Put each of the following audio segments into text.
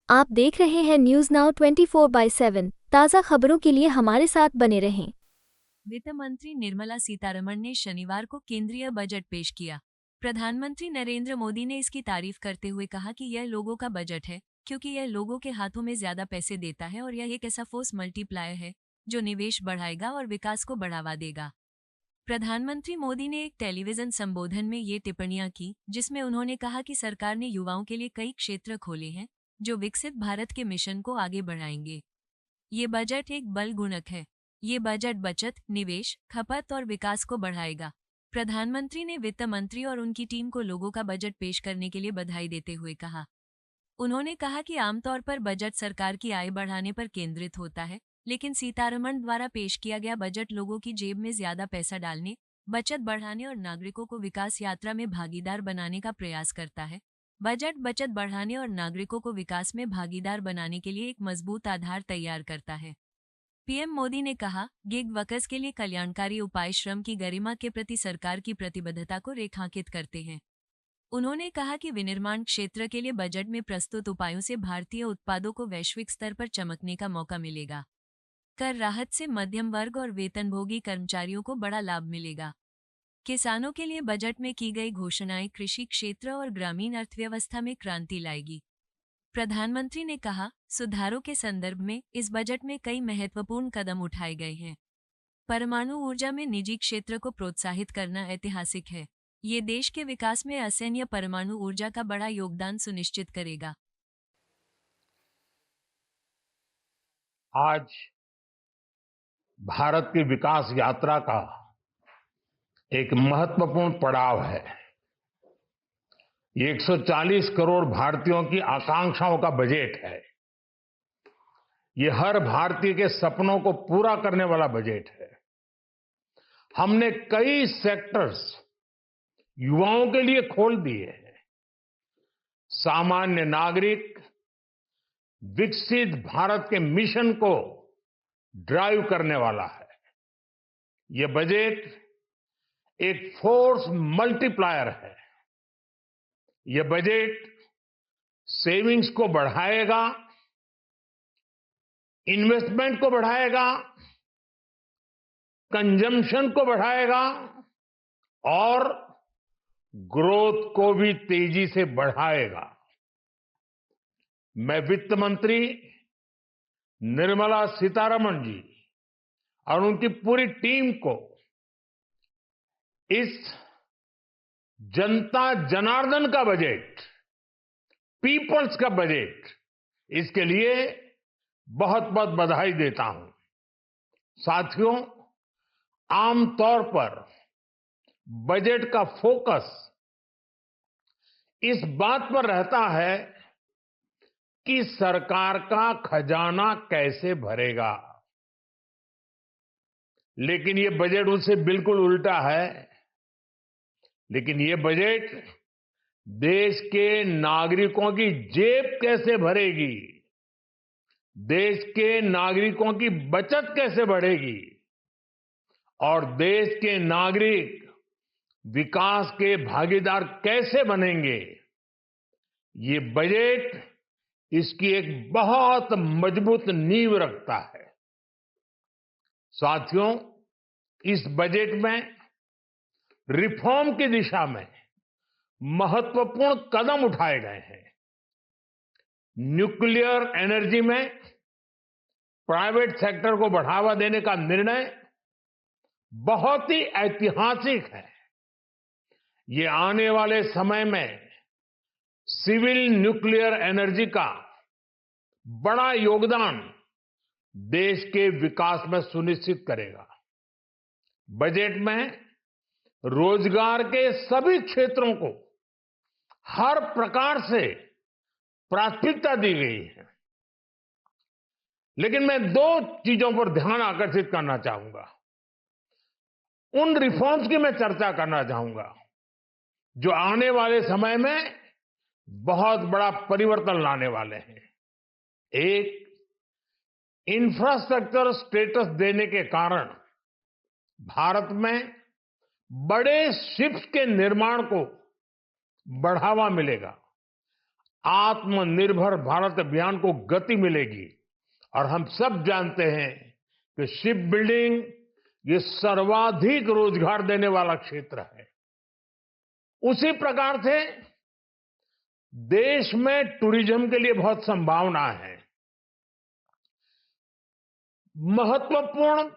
आप देख रहे हैं न्यूज नाउ 24/7 ताज़ा खबरों के लिए हमारे साथ बने रहें। वित्त मंत्री निर्मला सीतारमण ने शनिवार को केंद्रीय बजट पेश किया। प्रधानमंत्री नरेंद्र मोदी ने इसकी तारीफ करते हुए कहा कि यह लोगों का बजट है, क्योंकि यह लोगों के हाथों में ज्यादा पैसे देता है और यह एक ऐसा फोर्स मल्टीप्लायर है जो निवेश बढ़ाएगा और विकास को बढ़ावा देगा। प्रधानमंत्री मोदी ने एक टेलीविजन संबोधन में ये टिप्पणियां की, जिसमें उन्होंने कहा कि सरकार ने युवाओं के लिए कई क्षेत्र खोले हैं जो विकसित भारत के मिशन को आगे बढ़ाएंगे। ये बजट एक बल गुणक है। ये बजट बचत, निवेश, खपत और विकास को बढ़ाएगा। प्रधानमंत्री ने वित्त मंत्री और उनकी टीम को लोगों का बजट पेश करने के लिए बधाई देते हुए कहा। उन्होंने कहा कि आमतौर पर बजट सरकार की आय बढ़ाने पर केंद्रित होता है, लेकिन सीतारमण द्वारा पेश किया गया बजट लोगों की जेब में ज्यादा पैसा डालने, बचत बढ़ाने और नागरिकों को विकास यात्रा में भागीदार बनाने का प्रयास करता है। बजट बचत बढ़ाने और नागरिकों को विकास में भागीदार बनाने के लिए एक मजबूत आधार तैयार करता है। पीएम मोदी ने कहा, गिग वर्कर्स के लिए कल्याणकारी उपाय श्रम की गरिमा के प्रति सरकार की प्रतिबद्धता को रेखांकित करते हैं। उन्होंने कहा कि विनिर्माण क्षेत्र के लिए बजट में प्रस्तुत उपायों से भारतीय उत्पादों को वैश्विक स्तर पर चमकने का मौका मिलेगा। कर राहत से मध्यम वर्ग और वेतनभोगी कर्मचारियों को बड़ा लाभ मिलेगा। किसानों के लिए बजट में की गई घोषणाएं कृषि क्षेत्र और ग्रामीण अर्थव्यवस्था में क्रांति लाएगी। प्रधानमंत्री ने कहा, सुधारों के संदर्भ में इस बजट में कई महत्वपूर्ण कदम उठाए गए हैं। परमाणु ऊर्जा में निजी क्षेत्र को प्रोत्साहित करना ऐतिहासिक है। ये देश के विकास में असैन्य परमाणु ऊर्जा का बड़ा योगदान सुनिश्चित करेगा। आज भारत की विकास यात्रा का एक महत्वपूर्ण पड़ाव है। ये 140 करोड़ भारतीयों की आकांक्षाओं का बजट है। ये हर भारतीय के सपनों को पूरा करने वाला बजट है। हमने कई सेक्टर्स युवाओं के लिए खोल दिए हैं। सामान्य नागरिक विकसित भारत के मिशन को ड्राइव करने वाला है। ये बजट एक फोर्स मल्टीप्लायर है। ये बजट सेविंग्स को बढ़ाएगा, इन्वेस्टमेंट को बढ़ाएगा, कंजम्पशन को बढ़ाएगा और ग्रोथ को भी तेजी से बढ़ाएगा। मैं वित्त मंत्री निर्मला सीतारमण जी और उनकी पूरी टीम को इस जनता जनार्दन का बजट, पीपल्स का बजट, इसके लिए बहुत बहुत बधाई देता हूं। साथियों, आमतौर पर बजट का फोकस इस बात पर रहता है कि सरकार का खजाना कैसे भरेगा, लेकिन ये बजट उससे बिल्कुल उल्टा है। लेकिन ये बजट देश के नागरिकों की जेब कैसे भरेगी, देश के नागरिकों की बचत कैसे बढ़ेगी और देश के नागरिक विकास के भागीदार कैसे बनेंगे, ये बजट इसकी एक बहुत मजबूत नींव रखता है। साथियों, इस बजट में रिफॉर्म की दिशा में महत्वपूर्ण कदम उठाए गए हैं। न्यूक्लियर एनर्जी में प्राइवेट सेक्टर को बढ़ावा देने का निर्णय बहुत ही ऐतिहासिक है। ये आने वाले समय में सिविल न्यूक्लियर एनर्जी का बड़ा योगदान देश के विकास में सुनिश्चित करेगा। बजट में रोजगार के सभी क्षेत्रों को हर प्रकार से प्राथमिकता दी गई है। लेकिन मैं दो चीजों पर ध्यान आकर्षित करना चाहूंगा। उन रिफॉर्म्स की मैं चर्चा करना चाहूंगा जो आने वाले समय में बहुत बड़ा परिवर्तन लाने वाले हैं। एक, इंफ्रास्ट्रक्चर स्टेटस देने के कारण भारत में बड़े शिप्स के निर्माण को बढ़ावा मिलेगा। आत्मनिर्भर भारत अभियान को गति मिलेगी। और हम सब जानते हैं कि शिप बिल्डिंग ये सर्वाधिक रोजगार देने वाला क्षेत्र है। उसी प्रकार से देश में टूरिज्म के लिए बहुत संभावना है। महत्वपूर्ण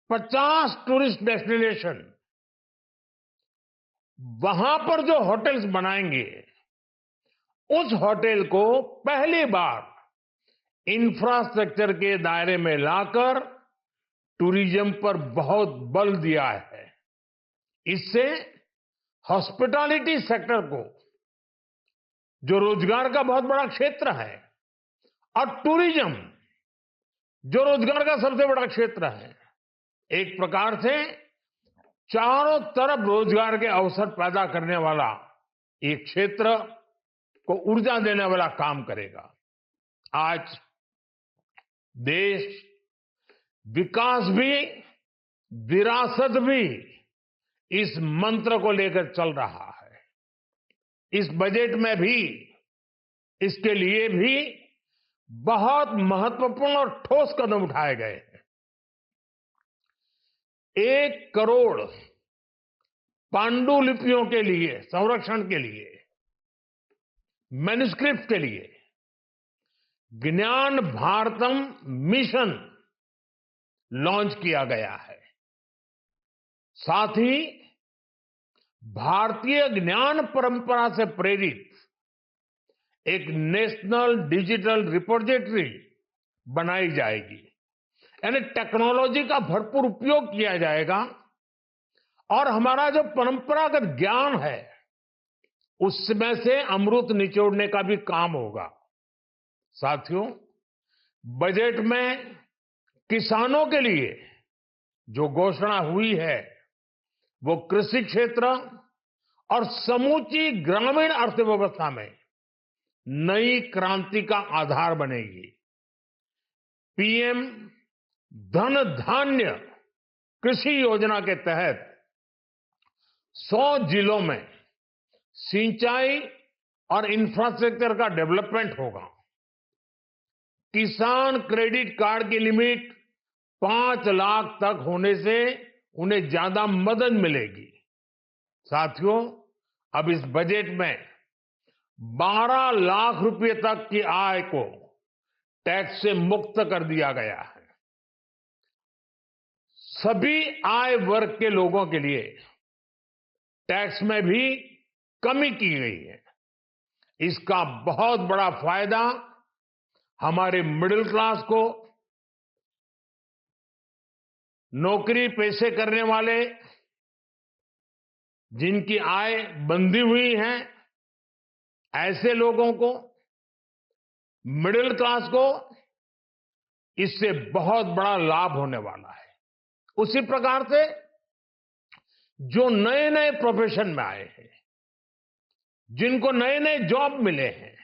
50 टूरिस्ट डेस्टिनेशन, वहां पर जो होटल्स बनाएंगे, उस होटल को पहली बार इंफ्रास्ट्रक्चर के दायरे में लाकर टूरिज्म पर बहुत बल दिया है। इससे हॉस्पिटैलिटी सेक्टर को, जो रोजगार का बहुत बड़ा क्षेत्र है, और टूरिज्म जो रोजगार का सबसे बड़ा क्षेत्र है, एक प्रकार से चारों तरफ रोजगार के अवसर पैदा करने वाला एक क्षेत्र को ऊर्जा देने वाला काम करेगा। आज देश विकास भी, विरासत भी, इस मंत्र को लेकर चल रहा है। इस बजट में भी इसके लिए भी बहुत महत्वपूर्ण और ठोस कदम उठाए गए हैं। 1 करोड़ पांडुलिपियों के लिए संरक्षण के लिए, मैन्युस्क्रिप्ट के लिए ज्ञान भारतम मिशन लॉन्च किया गया है। साथ ही भारतीय ज्ञान परंपरा से प्रेरित एक नेशनल डिजिटल रिपोजिटरी बनाई जाएगी। यानी टेक्नोलॉजी का भरपूर उपयोग किया जाएगा और हमारा जो परंपरागत ज्ञान है, उसमें से अमृत निचोड़ने का भी काम होगा। साथियों, बजट में किसानों के लिए जो घोषणा हुई है, वो कृषि क्षेत्र और समूची ग्रामीण अर्थव्यवस्था में नई क्रांति का आधार बनेगी। पीएम धन धान्य कृषि योजना के तहत 100 जिलों में सिंचाई और इंफ्रास्ट्रक्चर का डेवलपमेंट होगा। किसान क्रेडिट कार्ड की लिमिट 5 लाख तक होने से उन्हें ज्यादा मदद मिलेगी। साथियों, अब इस बजट में 12 लाख रुपए तक की आय को टैक्स से मुक्त कर दिया गया है। सभी आय वर्ग के लोगों के लिए टैक्स में भी कमी की गई है। इसका बहुत बड़ा फायदा हमारे मिडिल क्लास को, नौकरी पेशे करने वाले जिनकी आय बंधी हुई है, ऐसे लोगों को, मिडिल क्लास को इससे बहुत बड़ा लाभ होने वाला है। उसी प्रकार से जो नए नए प्रोफेशन में आए हैं, जिनको नए नए जॉब मिले हैं,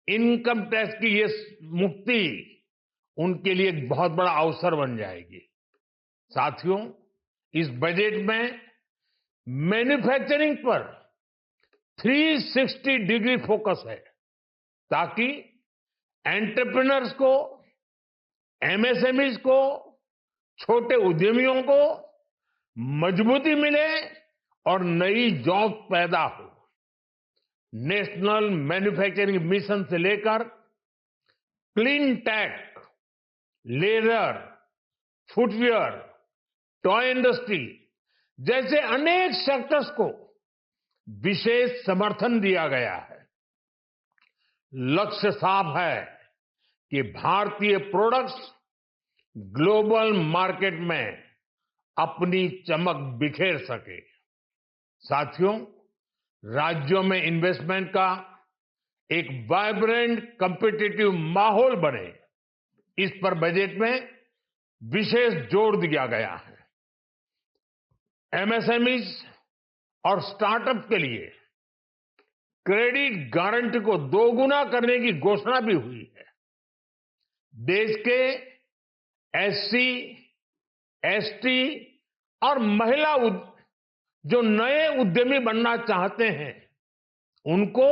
इनकम टैक्स की ये मुक्ति उनके लिए एक बहुत बड़ा अवसर बन जाएगी। साथियों, इस बजट में मैन्युफैक्चरिंग पर 360 डिग्री फोकस है, ताकि एंटरप्रेन्योर्स को, एमएसएमईज को, छोटे उद्यमियों को मजबूती मिले और नई जॉब पैदा हो। नेशनल मैन्युफैक्चरिंग मिशन से लेकर clean tech, leather, footwear, toy industry जैसे अनेक सेक्टर्स को विशेष समर्थन दिया गया है। लक्ष्य साफ है कि भारतीय प्रोडक्ट्स ग्लोबल मार्केट में अपनी चमक बिखेर सके। साथियों, राज्यों में इन्वेस्टमेंट का एक वाइब्रेंट कॉम्पिटिटिव माहौल बने, इस पर बजट में विशेष जोर दिया गया है। एमएसएमईज और स्टार्टअप के लिए क्रेडिट गारंटी को 2 गुना करने की घोषणा भी हुई है। देश के एससी, एसटी और महिला जो नए उद्यमी बनना चाहते हैं, उनको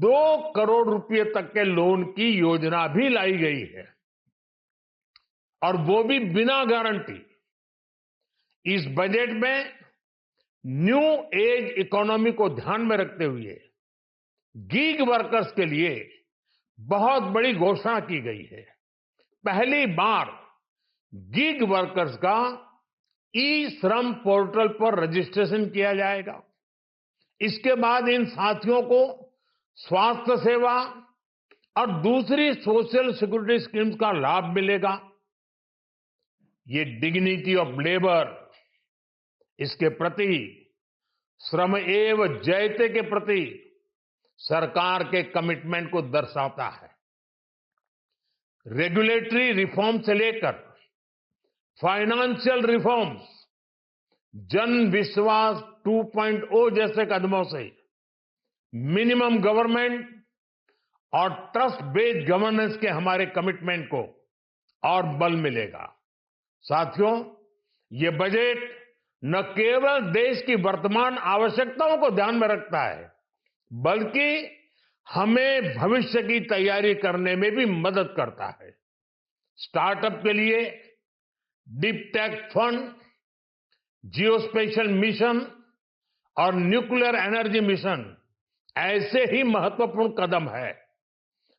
2 करोड़ रुपए तक के लोन की योजना भी लाई गई है, और वो भी बिना गारंटी। इस बजट में न्यू एज इकोनॉमी को ध्यान में रखते हुए गीग वर्कर्स के लिए बहुत बड़ी घोषणा की गई है। पहली बार गीग वर्कर्स का ई श्रम पोर्टल पर रजिस्ट्रेशन किया जाएगा। इसके बाद इन साथियों को स्वास्थ्य सेवा और दूसरी सोशल सिक्योरिटी स्कीम्स का लाभ मिलेगा। ये डिग्निटी ऑफ लेबर, इसके प्रति, श्रम एव जयते के प्रति सरकार के कमिटमेंट को दर्शाता है। रेगुलेटरी रिफॉर्म से लेकर फाइनेंशियल रिफॉर्म्स, जन विश्वास 2.0 जैसे कदमों से मिनिमम गवर्नमेंट और ट्रस्ट बेस्ड गवर्नेंस के हमारे कमिटमेंट को और बल मिलेगा। साथियों, ये बजट न केवल देश की वर्तमान आवश्यकताओं को ध्यान में रखता है, बल्कि हमें भविष्य की तैयारी करने में भी मदद करता है। स्टार्टअप के लिए deep tech fund, geospatial mission और न्यूक्लियर एनर्जी मिशन ऐसे ही महत्वपूर्ण कदम है।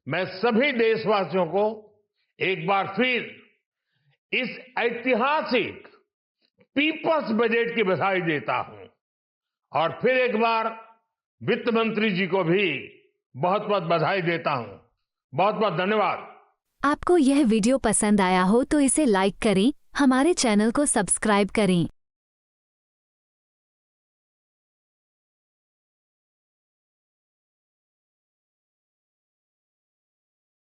मैं सभी देशवासियों को एक बार फिर इस ऐतिहासिक पीपल्स बजट की बधाई देता हूं, और फिर एक बार वित्त मंत्री जी को भी बहुत बहुत बधाई देता हूं। बहुत बहुत धन्यवाद। आपको यह वीडियो पसंद आया हो तो इसे लाइक करें, हमारे चैनल को सब्सक्राइब करें